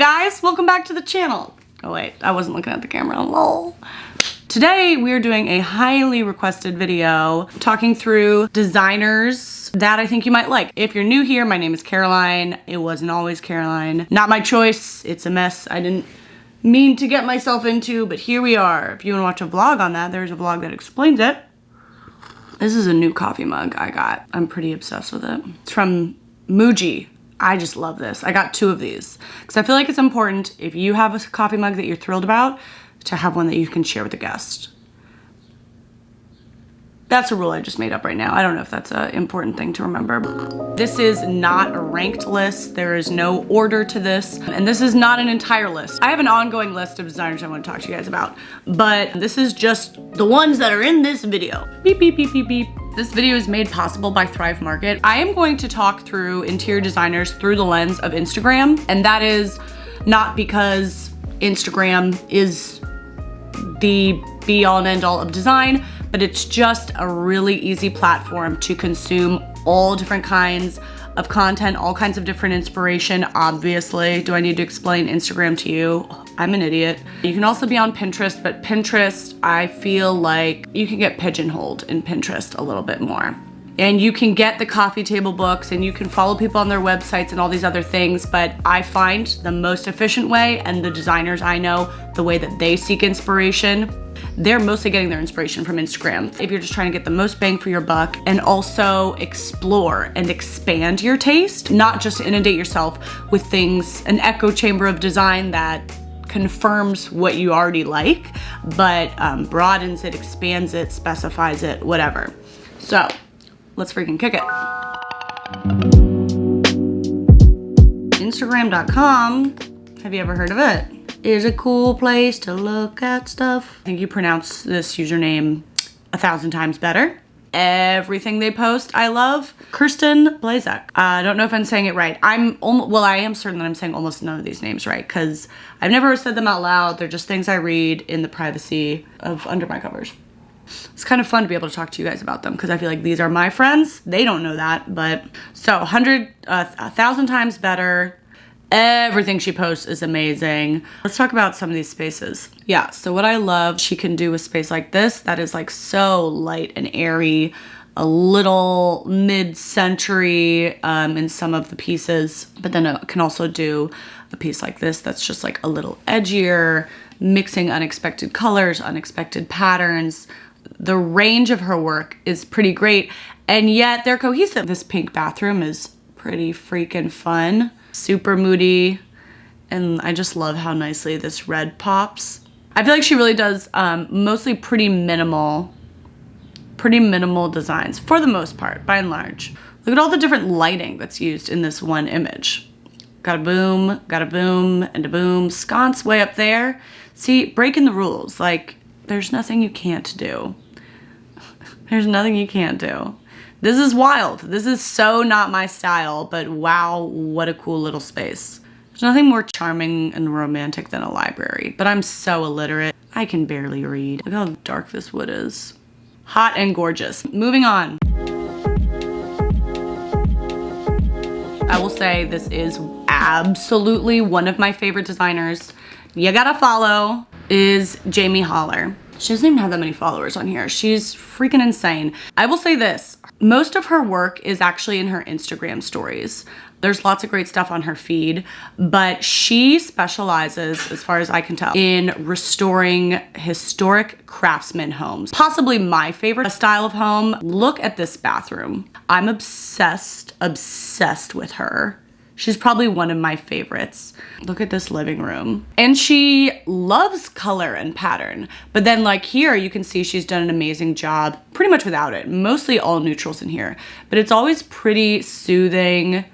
guys, welcome back to the channel. Oh wait, I wasn't looking at the camera, lol. Today we are doing a highly requested video talking through designers that I think you might like. If you're new here, my name is Caroline. It wasn't always Caroline. Not my choice, it's a mess I didn't mean to get myself into, but here we are. If you wanna watch a vlog on that, there's a vlog that explains it. This is a new coffee mug I got. I'm pretty obsessed with it. It's from Muji. I just love this. I got 2 of these because I feel like it's important if you have a coffee mug that you're thrilled about to have one that you can share with a guest. That's a rule I just made up right now. I don't know if that's an important thing to remember. This is not a ranked list. There is no order to this. And this is not an entire list. I have an ongoing list of designers I want to talk to you guys about, but this is just the ones that are in this video. Beep, beep, beep, beep, beep. This video is made possible by Thrive Market. I am going to talk through interior designers through the lens of Instagram, and that is not because Instagram is the be all and end all of design, but it's just a really easy platform to consume all different kinds of content, all kinds of different inspiration. Obviously, do I need to explain Instagram to you? I'm an idiot. You can also be on Pinterest, but Pinterest, I feel like you can get pigeonholed in Pinterest a little bit more. And you can get the coffee table books and you can follow people on their websites and all these other things, but I find the most efficient way, and the designers I know, the way that they seek inspiration, they're mostly getting their inspiration from Instagram. If you're just trying to get the most bang for your buck and also explore and expand your taste, not just inundate yourself with things, an echo chamber of design that confirms what you already like, but broadens it, expands it, specifies it, whatever. So let's freaking kick it. Instagram.com, have you ever heard of it? Is a cool place to look at stuff. I think you pronounce this username 1,000 times better. Everything they post, I love. Kirsten Blazek. I don't know if I'm saying it right. I am certain that I'm saying almost none of these names right because I've never said them out loud. They're just things I read in the privacy of under my covers. It's kind of fun to be able to talk to you guys about them because I feel like these are my friends. They don't know that, but so 1,000 times better. Everything she posts is amazing. Let's talk about some of these spaces. Yeah, so what I love she can do with space like this that is like so light and airy, a little mid-century in some of the pieces, but then it can also do a piece like this that's just like a little edgier, mixing unexpected colors, unexpected patterns. The range of her work is pretty great, and yet they're cohesive. This pink bathroom is pretty freaking fun. Super moody, and I just love how nicely this red pops. I feel like she really does mostly pretty minimal designs for the most part, by and large. Look at all the different lighting that's used in this one image. Got a boom, and a boom, sconce way up there. See, breaking the rules, like there's nothing you can't do. There's nothing you can't do. This is wild. This is so not my style, but wow, what a cool little space. There's nothing more charming and romantic than a library, but I'm so illiterate. I can barely read. Look how dark this wood is. Hot and gorgeous. Moving on. I will say this is absolutely one of my favorite designers. You gotta follow is Jamie Holler. She doesn't even have that many followers on here. She's freaking insane. I will say this, most of her work is actually in her Instagram stories. There's lots of great stuff on her feed, but she specializes, as far as I can tell, in restoring historic craftsman homes. Possibly my favorite style of home. Look at this bathroom. I'm obsessed with her. She's probably one of my favorites. Look at this living room. And she loves color and pattern. But then like here, you can see she's done an amazing job, pretty much without it. Mostly all neutrals in here. But it's always pretty soothing,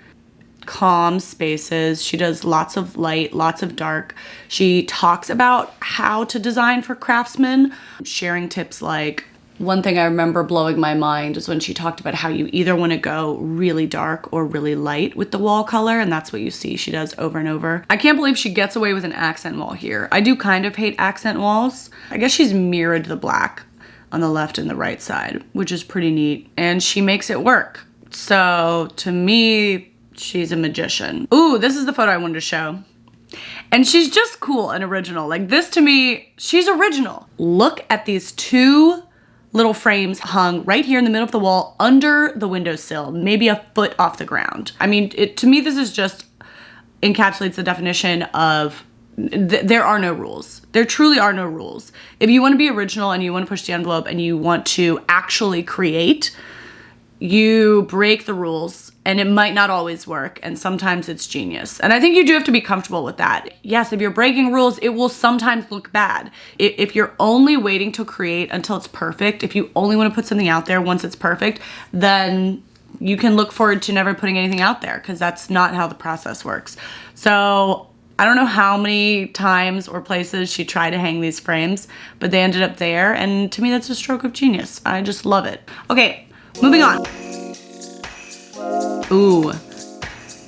calm spaces. She does lots of light, lots of dark. She talks about how to design for craftsmen, sharing tips like, one thing I remember blowing my mind is when she talked about how you either want to go really dark or really light with the wall color, and that's what you see she does over and over. I can't believe she gets away with an accent wall here. I do kind of hate accent walls. I guess she's mirrored the black on the left and the right side, which is pretty neat, and she makes it work. So to me, she's a magician. Ooh, this is the photo I wanted to show. And she's just cool and original. Like this to me, she's original. Look at these two little frames hung right here in the middle of the wall under the windowsill, maybe a foot off the ground. I mean, to me, this is just encapsulates the definition of there are no rules. There truly are no rules. If you want to be original and you want to push the envelope and you want to actually create, you break the rules, and it might not always work, and sometimes it's genius. And I think you do have to be comfortable with that. Yes, if you're breaking rules, it will sometimes look bad. If you're only waiting to create until it's perfect, if you only want to put something out there once it's perfect, then you can look forward to never putting anything out there, because that's not how the process works. So I don't know how many times or places she tried to hang these frames, but they ended up there, and to me that's a stroke of genius. I just love it. Okay. Moving on. Ooh,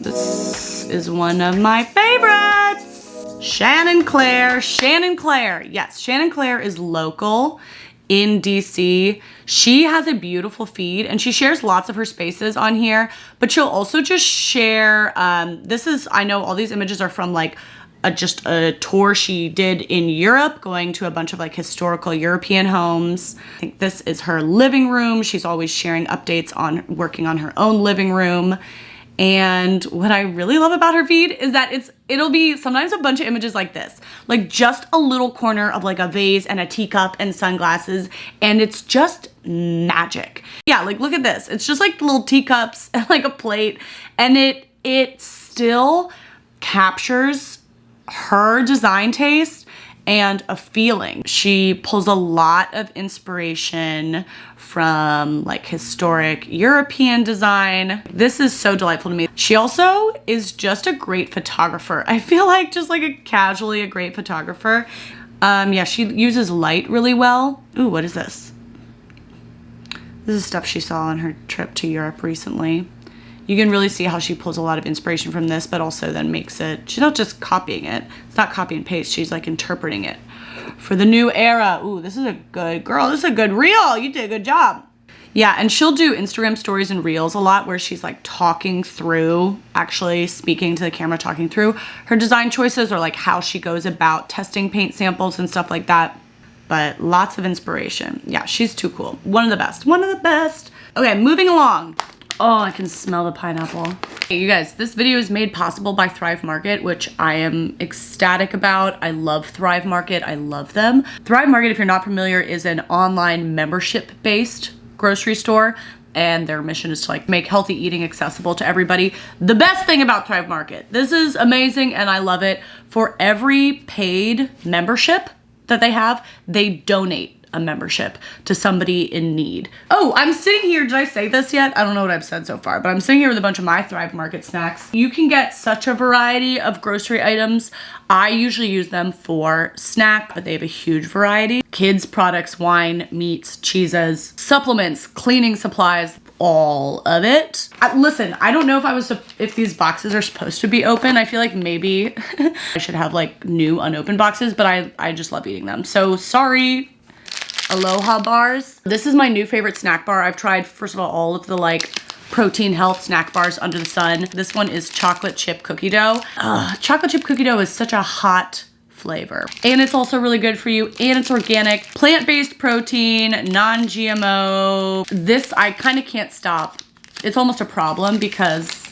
this is one of my favorites. Shannon Claire. Shannon Claire. Yes, Shannon Claire is local in DC. She has a beautiful feed and she shares lots of her spaces on here, but she'll also just share, I know all these images are from like just a tour she did in Europe, going to a bunch of like historical European homes. I think this is her living room. She's always sharing updates on working on her own living room. And what I really love about her feed is that it'll be sometimes a bunch of images like this, like just a little corner of like a vase and a teacup and sunglasses, and it's just magic. Yeah, like look at this. It's just like little teacups and like a plate, and it still captures her design taste and a feeling. She pulls a lot of inspiration from like historic European design. This is so delightful to me. She also is just a great photographer. I feel like just like a great photographer. Yeah, she uses light really well. Ooh, what is this? This is stuff she saw on her trip to Europe recently. You can really see how she pulls a lot of inspiration from this, but also then makes it, she's not just copying it. It's not copy and paste. She's like interpreting it for the new era. Ooh, this is a good girl. This is a good reel. You did a good job. Yeah, and she'll do Instagram stories and reels a lot where she's like talking through, actually speaking to the camera, talking through her design choices or like how she goes about testing paint samples and stuff like that. But lots of inspiration. Yeah, she's too cool. One of the best. One of the best. Okay, moving along. Oh, I can smell the pineapple. Hey, you guys, this video is made possible by Thrive Market, which I am ecstatic about. I love Thrive Market. I love them. Thrive Market, if you're not familiar, is an online membership-based grocery store, and their mission is to like make healthy eating accessible to everybody. The best thing about Thrive Market, this is amazing and I love it. For every paid membership that they have, they donate a membership to somebody in need. Oh, I'm sitting here, did I say this yet? I don't know what I've said so far, but I'm sitting here with a bunch of my Thrive Market snacks. You can get such a variety of grocery items. I usually use them for snack, but they have a huge variety. Kids products, wine, meats, cheeses, supplements, cleaning supplies, all of it. Listen, I don't know if these boxes are supposed to be open. I feel like maybe I should have like new unopened boxes, but I just love eating them. So sorry. Aloha bars. This is my new favorite snack bar. I've tried, first of all of the like protein health snack bars under the sun. This one is chocolate chip cookie dough. Chocolate chip cookie dough is such a hot flavor. And it's also really good for you, and it's organic, plant-based protein, non-GMO. This, I kind of can't stop. It's almost a problem because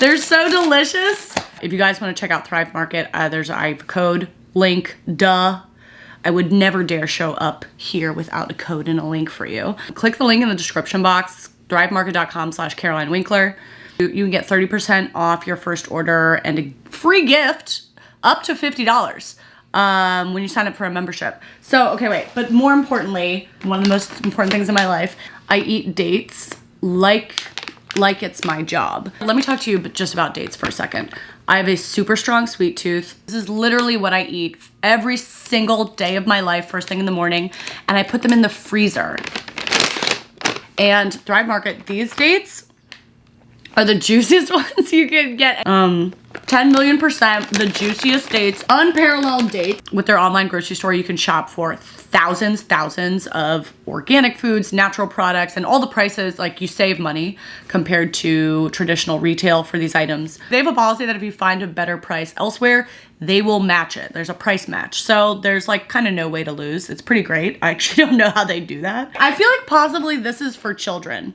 they're so delicious. If you guys want to check out Thrive Market, I have a code, link, duh. I would never dare show up here without a code and a link for you. Click the link in the description box, thrivemarket.com/carolinewinkler. You can get 30% off your first order and a free gift up to $50 when you sign up for a membership. So, okay, wait, but more importantly, one of the most important things in my life, I eat dates like it's my job. Let me talk to you just about dates for a second. I have a super strong sweet tooth. This is literally what I eat every single day of my life, first thing in the morning, and I put them in the freezer. And Thrive Market, these dates are the juiciest ones you can get. 10 million %, the juiciest dates, unparalleled dates. With their online grocery store, you can shop for thousands of organic foods, natural products, and all the prices, like you save money compared to traditional retail for these items. They have a policy that if you find a better price elsewhere, they will match it. There's a price match. So there's like kind of no way to lose. It's pretty great. I actually don't know how they do that. I feel like possibly this is for children,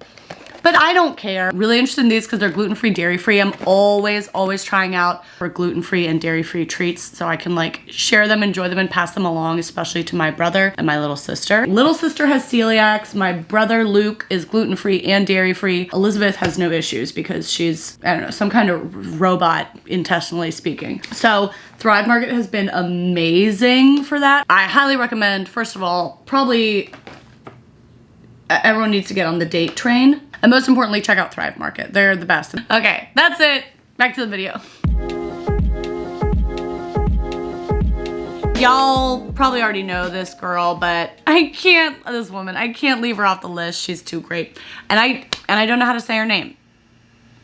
but I don't care. Really interested in these because they're gluten-free, dairy-free. I'm always trying out for gluten-free and dairy-free treats so I can like share them, enjoy them, and pass them along, especially to my brother and my little sister. Little sister has celiacs. My brother Luke is gluten-free and dairy-free. Elizabeth has no issues because she's, I don't know, some kind of robot, intestinally speaking. So Thrive Market has been amazing for that. I highly recommend, first of all, probably everyone needs to get on the date train. And most importantly, check out Thrive Market. They're the best. Okay, that's it. Back to the video. Y'all probably already know this girl, but I can't leave her off the list. She's too great. And I don't know how to say her name.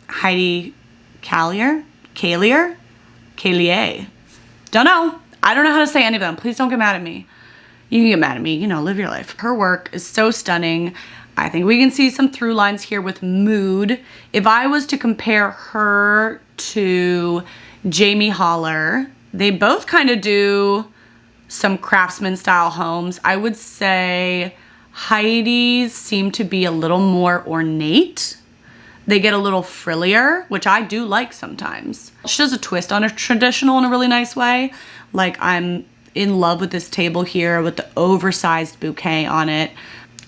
Heidi Callier? Don't know. I don't know how to say any of them. Please don't get mad at me. You can get mad at me, you know, live your life. Her work is so stunning. I think we can see some through lines here with mood. If I was to compare her to Jamie Holler, they both kind of do some craftsman style homes. I would say Heidi's seem to be a little more ornate. They get a little frillier, which I do like sometimes. She does a twist on a traditional in a really nice way. Like, I'm in love with this table here with the oversized bouquet on it.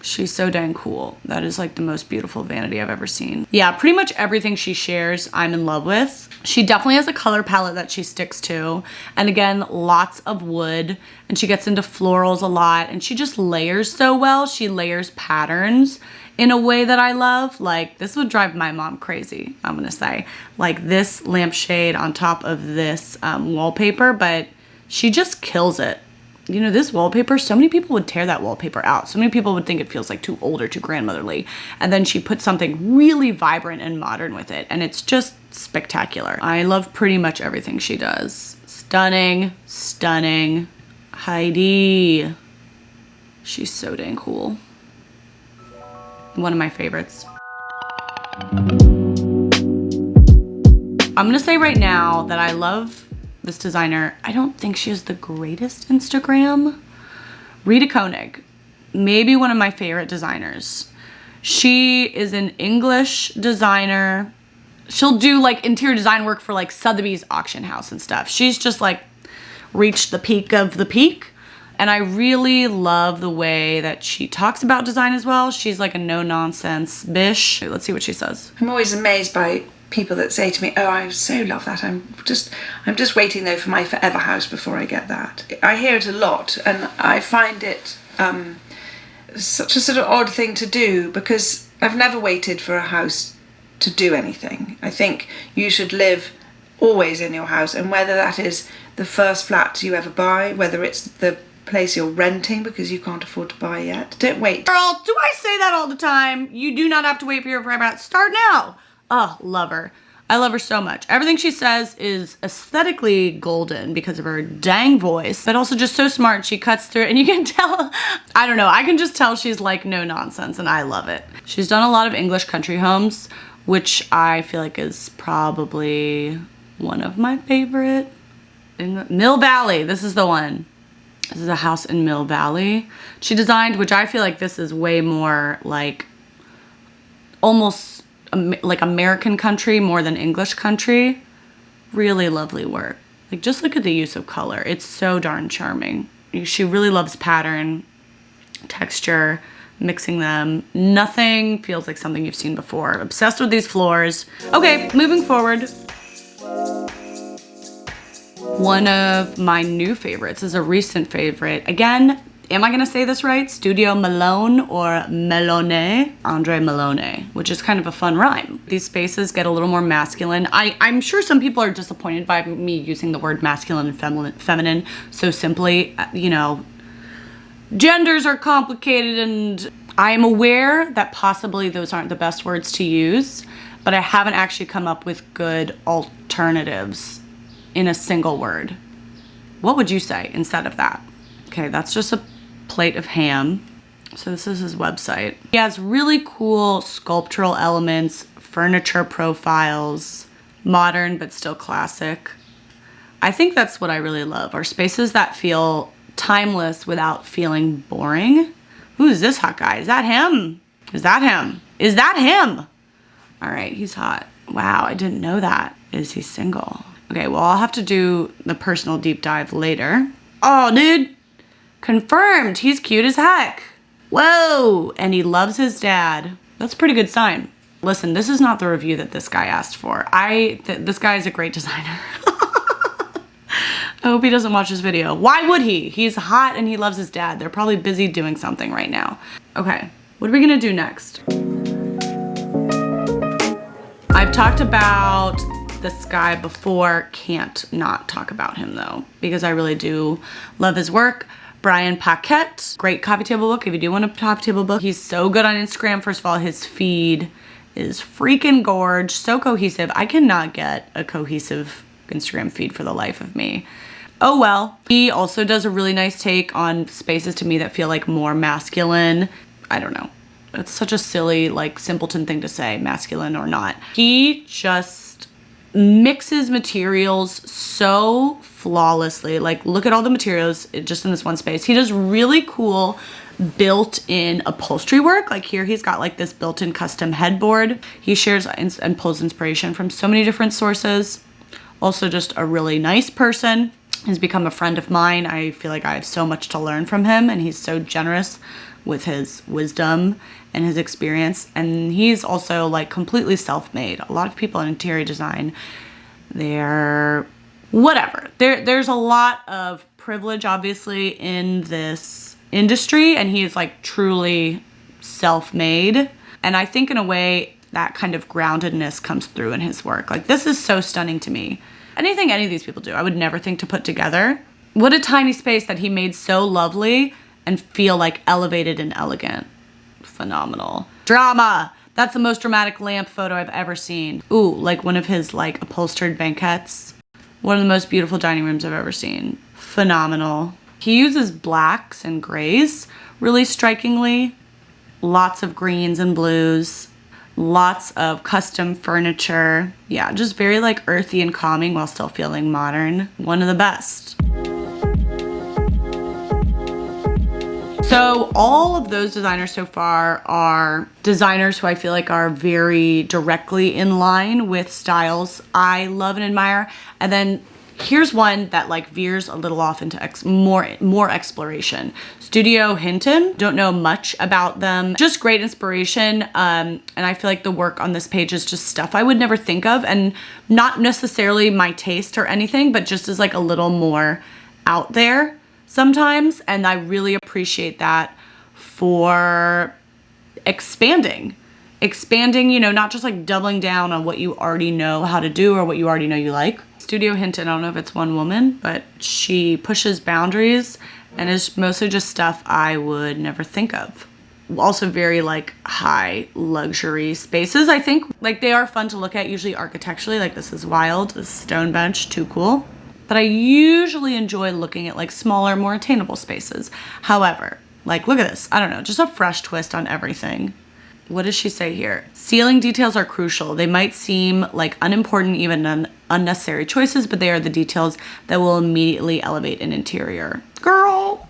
She's so dang cool. That is like the most beautiful vanity I've ever seen. Yeah, pretty much everything she shares, I'm in love with. She definitely has a color palette that she sticks to. And again, lots of wood. And she gets into florals a lot. And she just layers so well. She layers patterns in a way that I love. Like, this would drive my mom crazy, I'm gonna say. Like this lampshade on top of this wallpaper, but she just kills it. You know, this wallpaper, so many people would tear that wallpaper out. So many people would think it feels like too old or too grandmotherly. And then she put something really vibrant and modern with it. And it's just spectacular. I love pretty much everything she does. Stunning, stunning. Heidi. She's so dang cool. One of my favorites. I'm gonna say right now that I love this designer. I don't think she has the greatest Instagram. Rita Koenig, maybe one of my favorite designers. She is an English designer. She'll do like interior design work for like Sotheby's auction house and stuff. She's just like reached the peak of the peak. And I really love the way that she talks about design as well. She's like a no-nonsense bish. Let's see what she says. I'm always amazed by people that say to me, oh, I so love that. I'm just waiting though for my forever house before I get that. I hear it a lot, and I find it such a sort of odd thing to do, because I've never waited for a house to do anything. I think you should live always in your house, and whether that is the first flat you ever buy, whether it's the place you're renting because you can't afford to buy yet, don't wait. Girl, do I say that all the time? You do not have to wait for your forever house. Start now. Oh, love her. I love her so much. Everything she says is aesthetically golden because of her dang voice, but also just so smart. She cuts through it, and you can tell, I don't know, I can just tell she's like no nonsense, and I love it. She's done a lot of English country homes, which I feel like is probably one of my favorite. Mill Valley, this is the one. This is a house in Mill Valley. She designed, which I feel like this is way more like almost like American country more than English country. Really lovely work. Like, just look at the use of color. It's so darn charming. She really loves pattern, texture, mixing them. Nothing feels like something you've seen before. Obsessed with these floors. Okay, moving forward. One of my new favorites is a recent favorite. Again, am I gonna say this right? Studio Malone or Melone? Andre Malone, which is kind of a fun rhyme. These spaces get a little more masculine. I'm sure some people are disappointed by me using the word masculine and feminine so simply. You know, genders are complicated, and I am aware that possibly those aren't the best words to use, but I haven't actually come up with good alternatives in a single word, what would you say instead of that? Okay, that's just a plate of ham. So this is his website. He has really cool sculptural elements, furniture profiles, modern but still classic. I think that's what I really love, are spaces that feel timeless without feeling boring. Who is this hot guy? Is that him? Is that him? Is that him? All right, he's hot. Wow, I didn't know that. Is he single? Okay, well, I'll have to do the personal deep dive later. Oh, dude, confirmed. He's cute as heck. Whoa, and he loves his dad. That's a pretty good sign. Listen, this is not the review that this guy asked for. This guy is a great designer. I hope he doesn't watch this video. Why would he? He's hot and he loves his dad. They're probably busy doing something right now. Okay, what are we gonna do next? I've talked about this guy before. Can't not talk about him though, because I really do love his work. Brian Paquette, great coffee table book. If you do want a coffee table book, he's so good on Instagram. First of all, his feed is freaking gorge, so cohesive. I cannot get a cohesive Instagram feed for the life of me. Oh well. He also does a really nice take on spaces to me that feel like more masculine. I don't know. It's such a silly, like, simpleton thing to say, masculine or not. He just mixes materials so flawlessly. Like, look at all the materials just in this one space. He does really cool built-in upholstery work. Like here, he's got like this built-in custom headboard. He shares and pulls inspiration from so many different sources. Also just a really nice person. He's become a friend of mine. I feel like I have so much to learn from him, and he's so generous with his wisdom and his experience. And he's also like completely self-made. A lot of people in interior design, they're whatever. There's a lot of privilege obviously in this industry, and he is like truly self-made. And I think in a way that kind of groundedness comes through in his work. Like, this is so stunning to me. Anything any of these people do, I would never think to put together. What a tiny space that he made so lovely and feel like elevated and elegant. Phenomenal. Drama. That's the most dramatic lamp photo I've ever seen. Ooh, like one of his like upholstered banquettes. One of the most beautiful dining rooms I've ever seen. Phenomenal. He uses blacks and grays really strikingly. Lots of greens and blues. Lots of custom furniture. Yeah, just very like earthy and calming while still feeling modern. One of the best. So all of those designers so far are designers who I feel like are very directly in line with styles I love and admire. And then here's one that like veers a little off into more exploration. Studio Hinton. Don't know much about them. Just great inspiration. And I feel like the work on this page is just stuff I would never think of, and not necessarily my taste or anything, but just is like a little more out there sometimes. And I really appreciate that for expanding, you know, not just like doubling down on what you already know how to do or what you already know you like. Studio Hinton, I don't know if it's one woman, but she pushes boundaries and is mostly just stuff I would never think of. Also very like high luxury spaces. I think like they are fun to look at, usually architecturally. Like this is wild, this stone bench, too cool. But I usually enjoy looking at like smaller, more attainable spaces. However, like look at this, I don't know, just a fresh twist on everything. What does she say here? Ceiling details are crucial. They might seem like unimportant, even unnecessary choices, but they are the details that will immediately elevate an interior. Girl,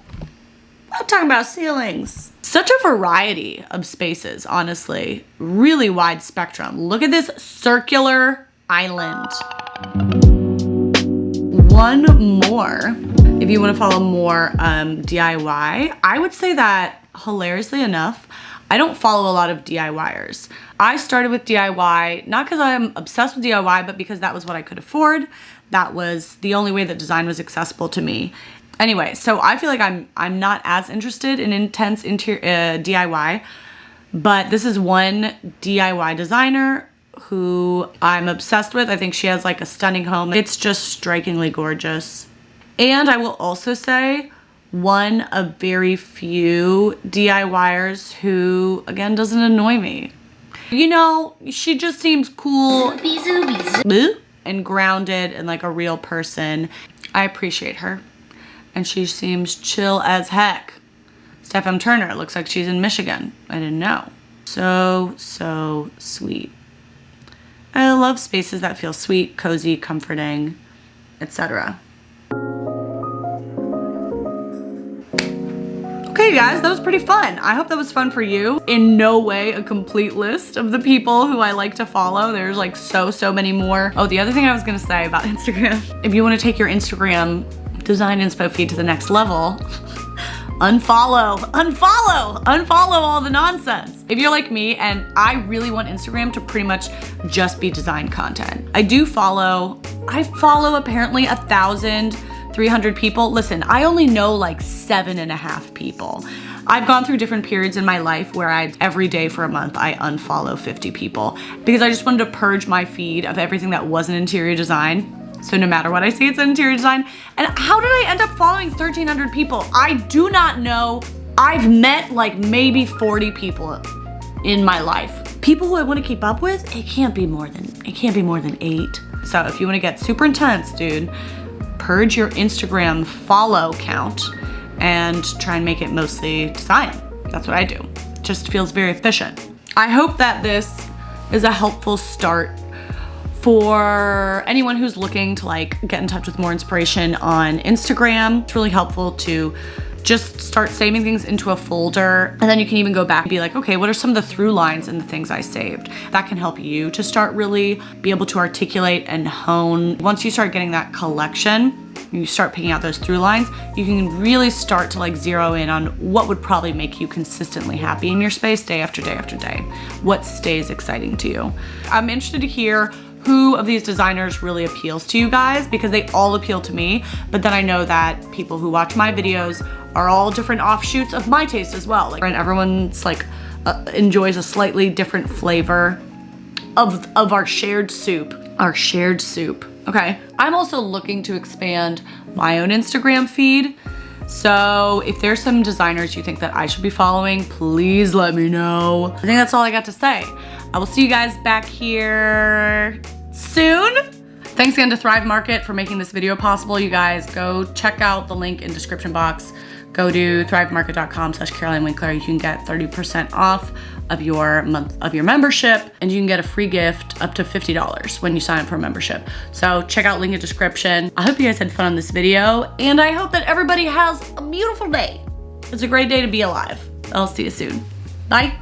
I'm talking about ceilings. Such a variety of spaces, honestly. Really wide spectrum. Look at this circular island. One more. If you want to follow more DIY, I would say that, hilariously enough, I don't follow a lot of DIYers. I started with DIY, not because I'm obsessed with DIY, but because that was what I could afford. That was the only way that design was accessible to me. Anyway, so I feel like I'm not as interested in intense DIY, but this is one DIY designer who I'm obsessed with. I think she has like a stunning home. It's just strikingly gorgeous. And I will also say, one of very few DIYers who, again, doesn't annoy me. You know, she just seems cool. and grounded and like a real person. I appreciate her. And she seems chill as heck. Steph Turner, looks like she's in Michigan. I didn't know. So sweet. I love spaces that feel sweet, cozy, comforting, etc. Okay, guys, that was pretty fun. I hope that was fun for you. In no way a complete list of the people who I like to follow. There's like so many more. Oh, the other thing I was gonna say about Instagram, if you wanna take your Instagram design inspo feed to the next level, unfollow all the nonsense. If you're like me, and I really want Instagram to pretty much just be design content. I follow apparently 1,300 people. Listen, I only know like 7.5 people. I've gone through different periods in my life where every day for a month, I unfollow 50 people because I just wanted to purge my feed of everything that wasn't interior design. So no matter what I see, it's interior design. And how did I end up following 1,300 people? I do not know. I've met like maybe 40 people in my life. People who I want to keep up with, it can't be more than 8. So if you want to get super intense, dude, purge your Instagram follow count and try and make it mostly design. That's what I do. It just feels very efficient. I hope that this is a helpful start for anyone who's looking to like get in touch with more inspiration on Instagram. It's really helpful to just start saving things into a folder, and then you can even go back and be like, okay, what are some of the through lines in the things I saved? That can help you to start really be able to articulate and hone. Once you start getting that collection, you start picking out those through lines, you can really start to like zero in on what would probably make you consistently happy in your space day after day after day. What stays exciting to you? I'm interested to hear who of these designers really appeals to you guys, because they all appeal to me, but then I know that people who watch my videos are all different offshoots of my taste as well. Like, and everyone's like enjoys a slightly different flavor of our shared soup. Okay. I'm also looking to expand my own Instagram feed. So if there's some designers you think that I should be following, please let me know. I think that's all I got to say. I will see you guys back here soon. Thanks again to Thrive Market for making this video possible. You guys go check out the link in description box. Go to thrivemarket.com/carolinewinkler. You can get 30% off of your membership, and you can get a free gift up to $50 when you sign up for a membership. So check out link in description. I hope you guys had fun on this video, and I hope that everybody has a beautiful day. It's a great day to be alive. I'll see you soon. Bye.